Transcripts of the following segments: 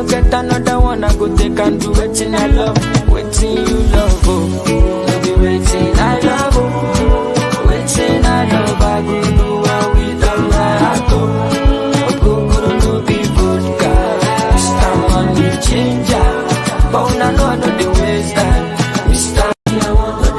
no get another one, I go take and do waiting I love, waiting you love, oh. No be waiting I love, oh. Waiting I love, I go do what we done my heart, oh. Go no be vodka, Mr. Money Changer. But I know the ways that Mr. I want the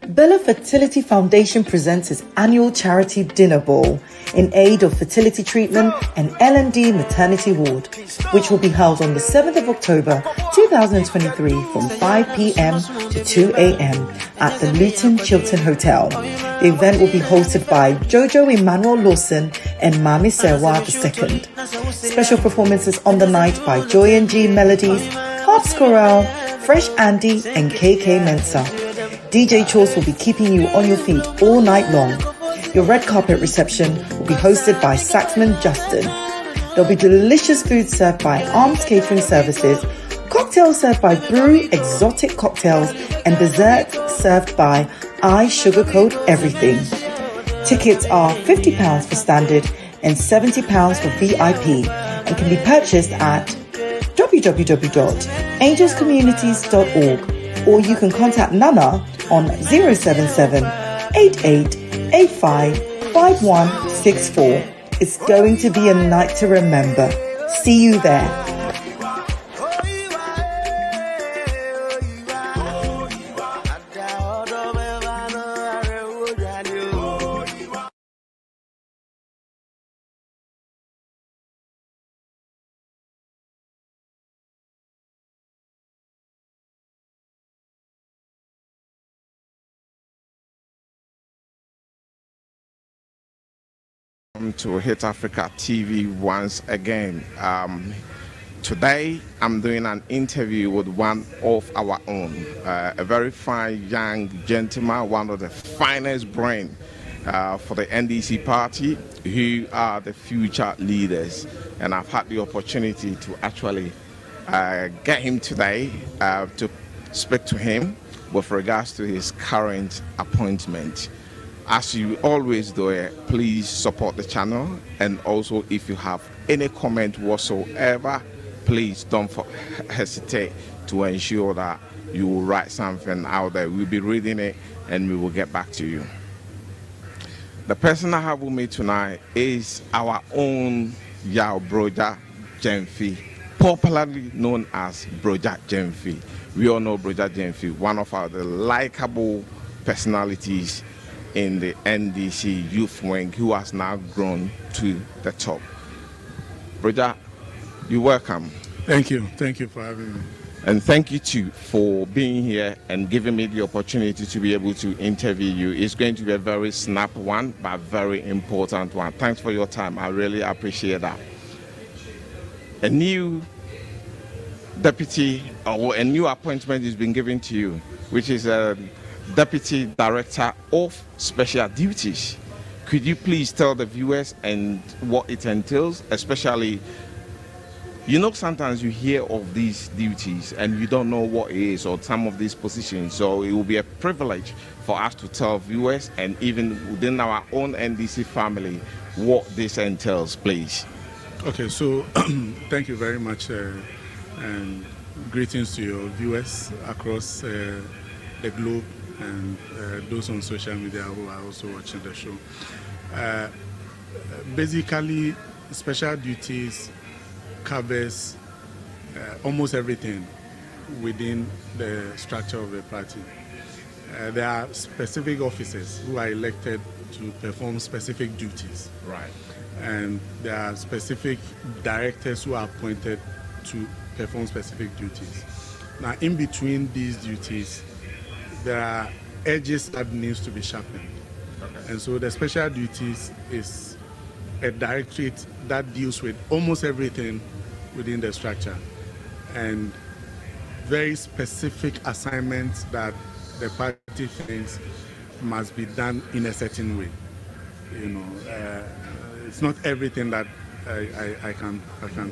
Bella Fertility Foundation presents its annual charity dinner ball in aid of fertility treatment and L&D maternity ward, which will be held on the 7th of October 2023 from 5 p.m. to 2 a.m. at the Luton Chiltern Hotel. The event will be hosted by Jojo Emmanuel Lawson and Mami Serwa II. Special performances on the night by Joy and G Melodies, Harps Chorale, Fresh Andy and KK Mensa. DJ Chos will be keeping you on your feet all night long. Your red carpet reception will be hosted by Saxman Justin. There'll be delicious food served by Arms Catering Services, cocktails served by Brewery Exotic Cocktails, and dessert served by I Sugarcoat Everything. Tickets are £50 for standard and £70 for VIP and can be purchased at www.angelscommunities.org, or you can contact Nana on 077 8885 5164. It's going to be a night to remember. See you there. To Hit Africa TV once again. Today I'm doing an interview with one of our own, a very fine young gentleman, one of the finest brain for the NDC party, who are the future leaders, and I've had the opportunity to actually get him today to speak to him with regards to his current appointment. As you always do, please support the channel, and also if you have any comment whatsoever, please don't hesitate to ensure that you will write something out there. We'll be reading it and we will get back to you. The person I have with me tonight is our own Brogya Genfi, popularly known as Brogya Genfi. We all know Brogya Genfi, one of the likable personalities in the NDC youth wing, who has now grown to the top. Brogya, you're welcome. Thank you for having me. And thank you too for being here and giving me the opportunity to be able to interview you. It's going to be a very snap one, but very important one. Thanks for your time. I really appreciate that. A new deputy or a new appointment has been given to you, which is a Deputy Director of Special Duties. Could you please tell the viewers and what it entails, especially, you know, sometimes you hear of these duties and you don't know what it is, or some of these positions, so it will be a privilege for us to tell viewers and even within our own NDC family what this entails, please. Okay, so thank you very much, and greetings to your viewers across the globe, and those on social media who are also watching the show. Basically, special duties covers almost everything within the structure of the party. There are specific officers who are elected to perform specific duties. Right. And there are specific directors who are appointed to perform specific duties. Now, in between these duties, there are edges that needs to be sharpened. Okay. And so the special duties is a directorate that deals with almost everything within the structure, and very specific assignments that the party thinks must be done in a certain way. You know, it's not everything that I can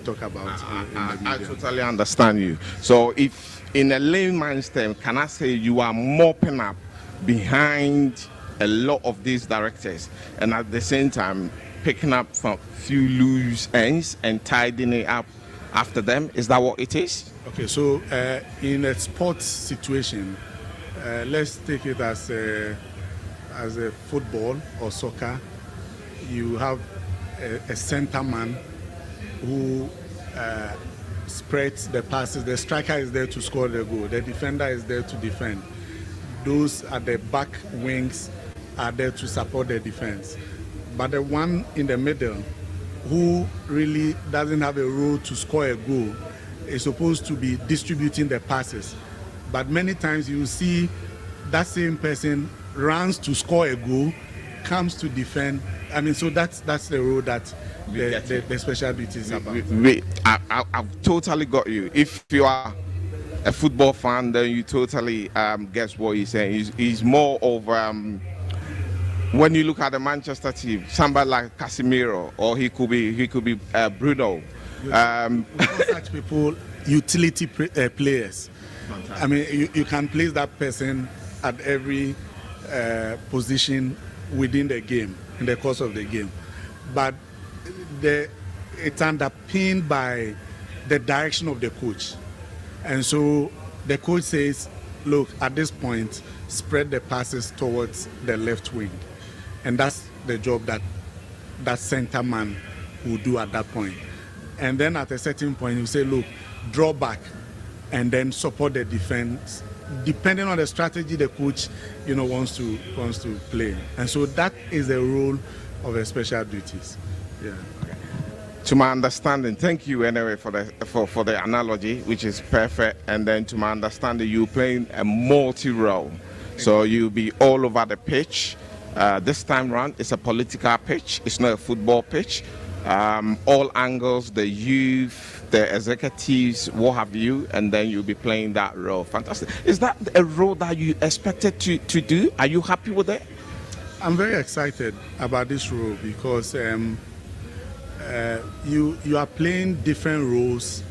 talk about in the media. I totally understand you. So if in a layman's term, can I say you are mopping up behind a lot of these directors, and at the same time picking up some few loose ends and tidying it up after them. Is that what it is? Okay, so in a sports situation, let's take it as a football or soccer. You have a center man who spreads the passes. The striker is there to score the goal. The defender is there to defend. Those at the back wings are there to support the defense. But the one in the middle who really doesn't have a role to score a goal is supposed to be distributing the passes. But many times you see that same person runs to score a goal, comes to defend. I mean, so that's the role that the special duty is about. I've totally got you. If you are a football fan, then you totally guess what he's saying. He's more of when you look at the Manchester team, somebody like Casemiro, or he could be Bruno. We call such people utility players. Fantastic. I mean, you can place that person at every position within the game, in the course of the game. But it's underpinned by the direction of the coach. And so the coach says, look, at this point, spread the passes towards the left wing. And that's the job that center man will do at that point. And then at a certain point, you say, look, draw back and then support the defense, depending on the strategy the coach wants to play. And so that is the role of the special duties. Yeah. To my understanding, thank you anyway for the analogy, which is perfect. And then to my understanding, you're playing a multi-role. So you'll be all over the pitch. This time round, it's a political pitch. It's not a football pitch. All angles, the youth, the executives, what have you, and then you'll be playing that role. Fantastic. Is that a role that you expected to do? Are you happy with it? I'm very excited about this role because you are playing different roles,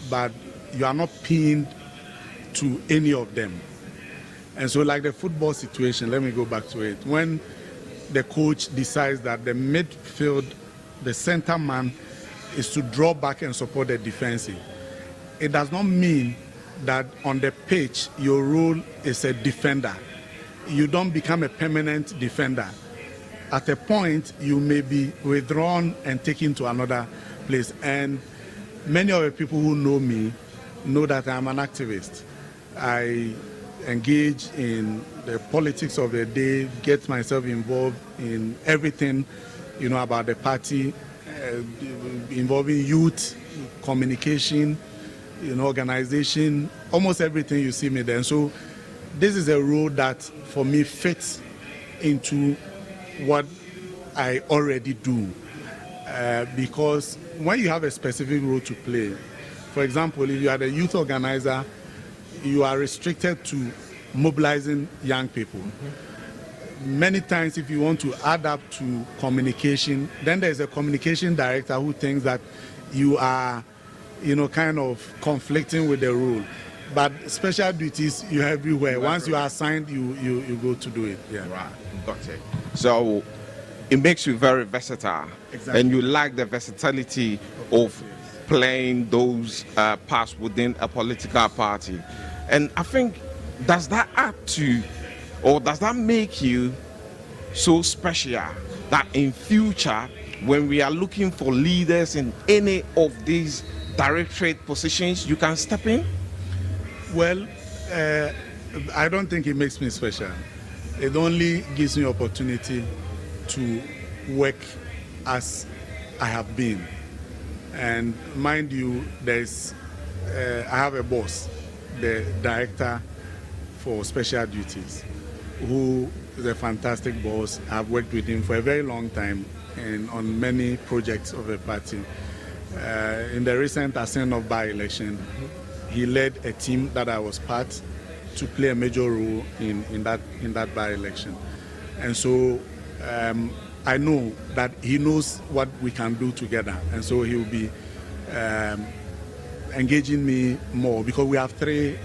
but you are not pinned to any of them. And so like the football situation, let me go back to it. When the coach decides that the midfield, the center man, is to draw back and support the defensive, it does not mean that on the pitch your role is a defender. You don't become a permanent defender. At a point, you may be withdrawn and taken to another place. And many of the people who know me know that I'm an activist. I engage in the politics of the day, get myself involved in everything, about the party, involving youth, communication, organization, almost everything you see me there. And so this is a role that, for me, fits into what I already do. Because when you have a specific role to play, for example, if you are the youth organizer, you are restricted to mobilizing young people. Mm-hmm. Many times, if you want to add up to communication, then there's a communication director who thinks that you are, kind of conflicting with the rule. But special duties, you're everywhere. Once you are assigned, you go to do it. Yeah. Right, got it. So it makes you very versatile. Exactly. And you like the versatility of playing those parts within a political party. And I think, does that add to, or does that make you so special that in future, when we are looking for leaders in any of these directorate positions, you can step in? Well, I don't think it makes me special. It only gives me opportunity to work as I have been. And mind you, I have a boss, the director for special duties, who is a fantastic boss. I've worked with him for a very long time and on many projects of the party. In the recent Ascend by-election, he led a team that I was part to play a major role in that by-election. And so I know that he knows what we can do together. And so he will be engaging me more, because we have 3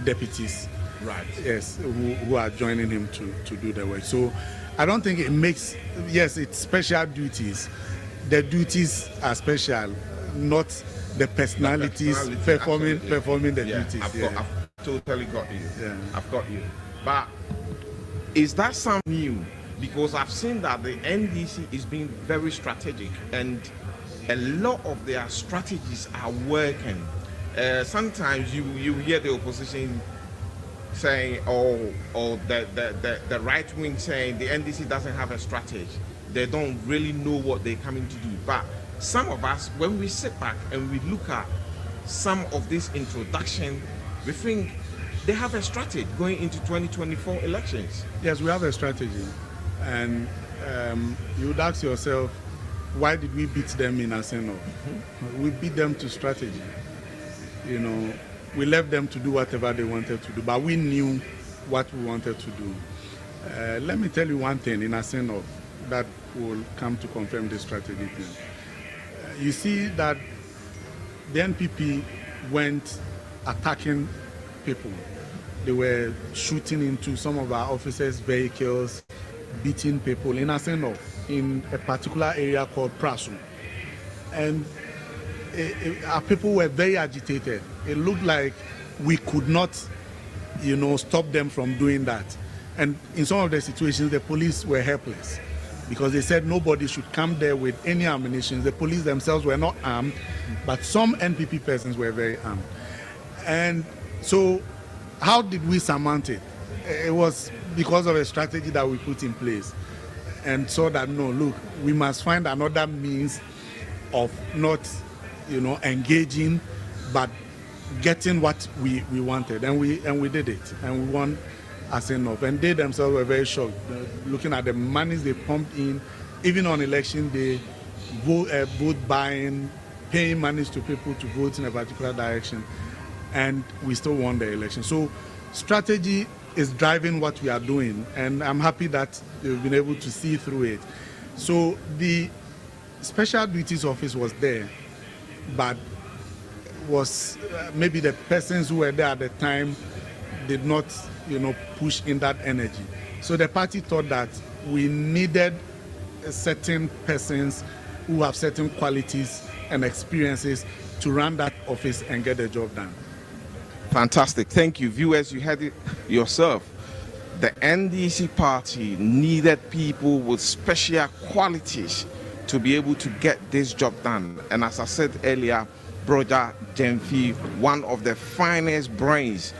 deputies, right? Yes, who are joining him to do the work. So I don't think it makes, yes, it's special duties. The duties are special, not the personalities performing the duties. I've totally got you. Yeah. I've got you. But is that something new? Because I've seen that the NDC is being very strategic, and a lot of their strategies are working. Sometimes you hear the opposition saying, or the right wing saying the NDC doesn't have a strategy. They don't really know what they're coming to do. But some of us, when we sit back and we look at some of this introduction, we think they have a strategy going into 2024 elections. Yes, we have a strategy. And you would ask yourself, why did we beat them in Aseno? We beat them to strategy. You know, we left them to do whatever they wanted to do, but we knew what we wanted to do. Let me tell you one thing in Aseno that will come to confirm this strategy thing. You see that the NPP went attacking people. They were shooting into some of our officers' vehicles, beating people in Aseno, in a particular area called Prasu. And our people were very agitated. It looked like we could not, stop them from doing that. And in some of the situations, the police were helpless because they said nobody should come there with any ammunition. The police themselves were not armed, but some NPP persons were very armed. And so how did we surmount it? It was because of a strategy that we put in place and saw that, no, look, we must find another means of not, engaging, but getting what we wanted. And we did it. And we won Aseno. And they themselves were very shocked, looking at the monies they pumped in, even on election day, vote buying, paying monies to people to vote in a particular direction. And we still won the election. So strategy is driving what we are doing, and I'm happy that we've been able to see through it. So the Special Duties Office was there, but was maybe the persons who were there at the time did not, push in that energy. So the party thought that we needed certain persons who have certain qualities and experiences to run that office and get the job done. Fantastic. Thank you. Viewers, you heard it yourself. The NDC party needed people with special qualities to be able to get this job done. And as I said earlier, Brogya Genfi, one of the finest brains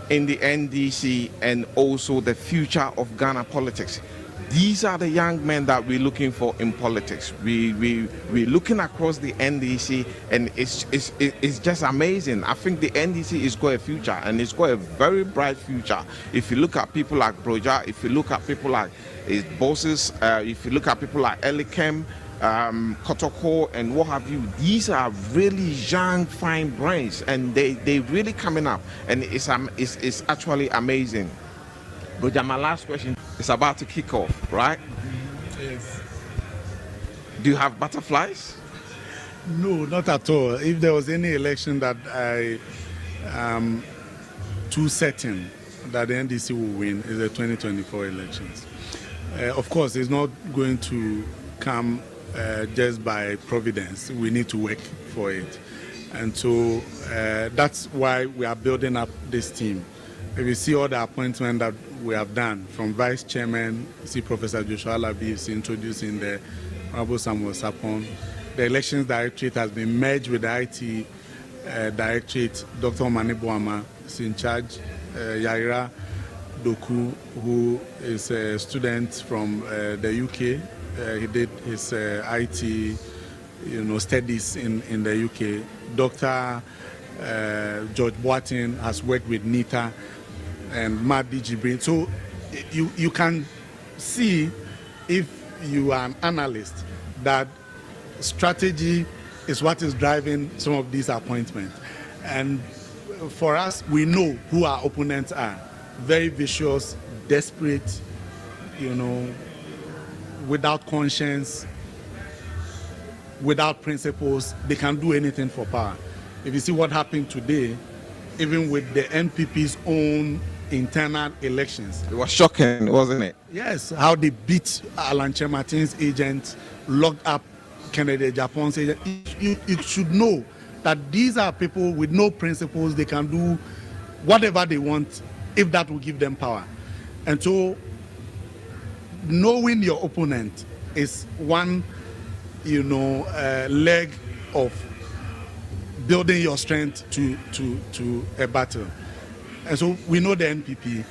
in the NDC and also the future of Ghana politics. These are the young men that we're looking for in politics. We're looking across the NDC, and it's just amazing. I think the NDC is got a future, and it's got a very bright future. If you look at people like Brogya, if you look at people like his bosses, if you look at people like Elikem, Kotoko, and what have you, these are really young, fine brains, and they really coming up, and it's actually amazing. Brogya, my last question is about to kick off, right? Yes. Do you have butterflies? No, not at all. If there was any election that I am too certain that the NDC will win, is the 2024 elections. Of course, it's not going to come just by providence. We need to work for it. And so that's why we are building up this team. If you see all the appointments that we have done, from Vice Chairman, you see Professor Joshua Alabi is introducing the Honorable Samuel Sapon. The Elections Directorate has been merged with the IT Directorate. Dr. Mani Boama is in charge. Yaira Doku, who is a student from the UK. He did his IT studies in the UK. Dr. George Boatin has worked with NITA and Madi Jibril. So you can see, if you are an analyst, that strategy is what is driving some of these appointments. And for us, we know who our opponents are. Very vicious, desperate, without conscience, without principles. They can do anything for power. If you see what happened today, even with the NPP's own internal elections. It was shocking, wasn't it? Yes, how they beat Alan Chemartin's agent, locked up Kennedy Japan's agent. You should know that these are people with no principles. They can do whatever they want if that will give them power. And so knowing your opponent is one, leg of building your strength to a battle. And so we know the NPP,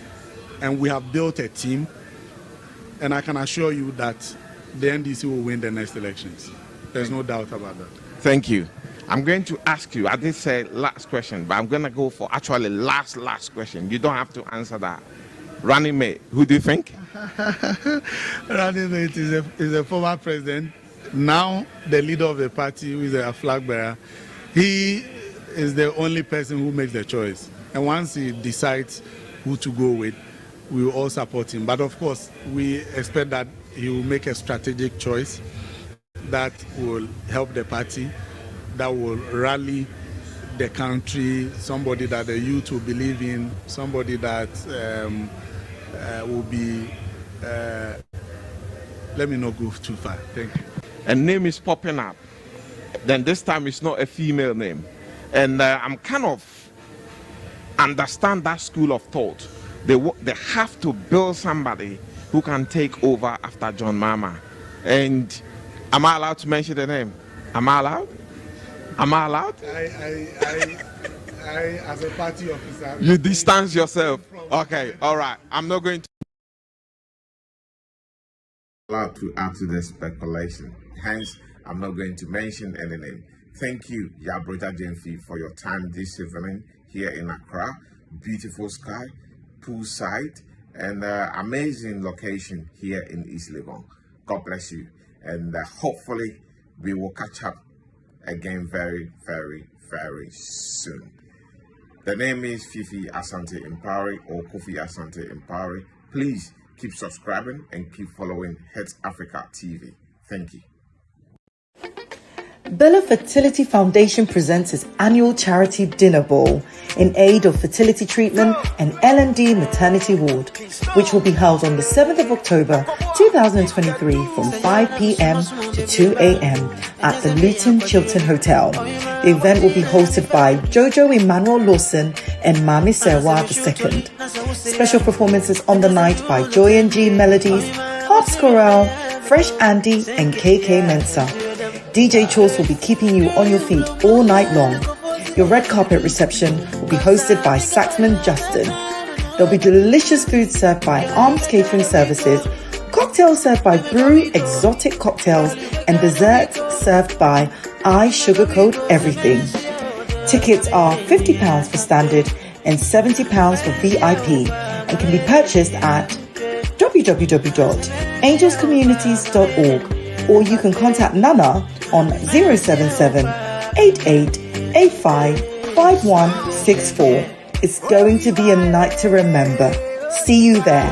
and we have built a team, and I can assure you that the NDC will win the next elections. There's no doubt about that. Thank you. I'm going to ask you, I did say last question, but I'm going to go for actually last question. You don't have to answer that. Running mate, who do you think? Running mate is a former president, now the leader of the party, who is a flag bearer. He is the only person who makes the choice. And once he decides who to go with, we will all support him. But of course, we expect that he will make a strategic choice that will help the party, that will rally the country, somebody that the youth will believe in, somebody that will be, let me not go too far. Thank you. A name is popping up. Then this time it's not a female name. And I'm kind of understand that school of thought. They have to build somebody who can take over after John Mahama. And am I allowed to mention the name? Am I allowed? I as a party officer. You distance yourself. Okay, all right. I'm not going to allowed to add to the speculation. Hence, I'm not going to mention any name. Thank you, Brogya Genfi, for your time this evening here in Accra. Beautiful sky, poolside, and amazing location here in East Legon. God bless you, and hopefully we will catch up again very, very, very soon. The name is Fiifi Asante-Mparey or Fiifi Asante-Mparey. Please keep subscribing and keep following Health Africa TV. Thank you. Bella Fertility Foundation presents its annual charity dinner ball in aid of fertility treatment and L&D maternity ward, which will be held on the 7th of October 2023 from 5 p.m. to 2 a.m. at the Luton Chiltern Hotel. The event will be hosted by Jojo Emmanuel Lawson and Mami Serwa II. Special performances on the night by Joy and G Melodies, Harps Chorale, Fresh Andy and KK Mensa. DJ Chores will be keeping you on your feet all night long. Your red carpet reception will be hosted by Saxman Justin. There'll be delicious food served by Arms Catering Services, cocktails served by Brewery Exotic Cocktails, and desserts served by I Sugarcoat Everything. Tickets are £50 for standard and £70 for VIP and can be purchased at www.angelscommunities.org, or you can contact Nana on 077 8885 5164. It's going to be a night to remember. See you there.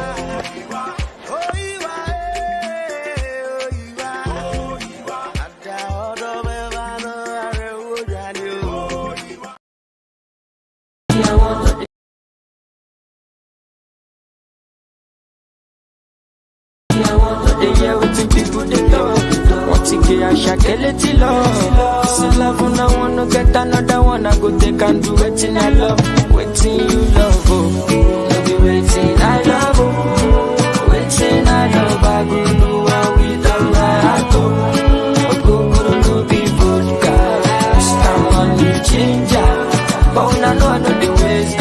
Get another one, I go take and do waiting I love, waiting you love, oh, no be waiting I love, oh, waiting I love, I go do what we done, I go no be vodka, I'm on the ginger, but I know the ways.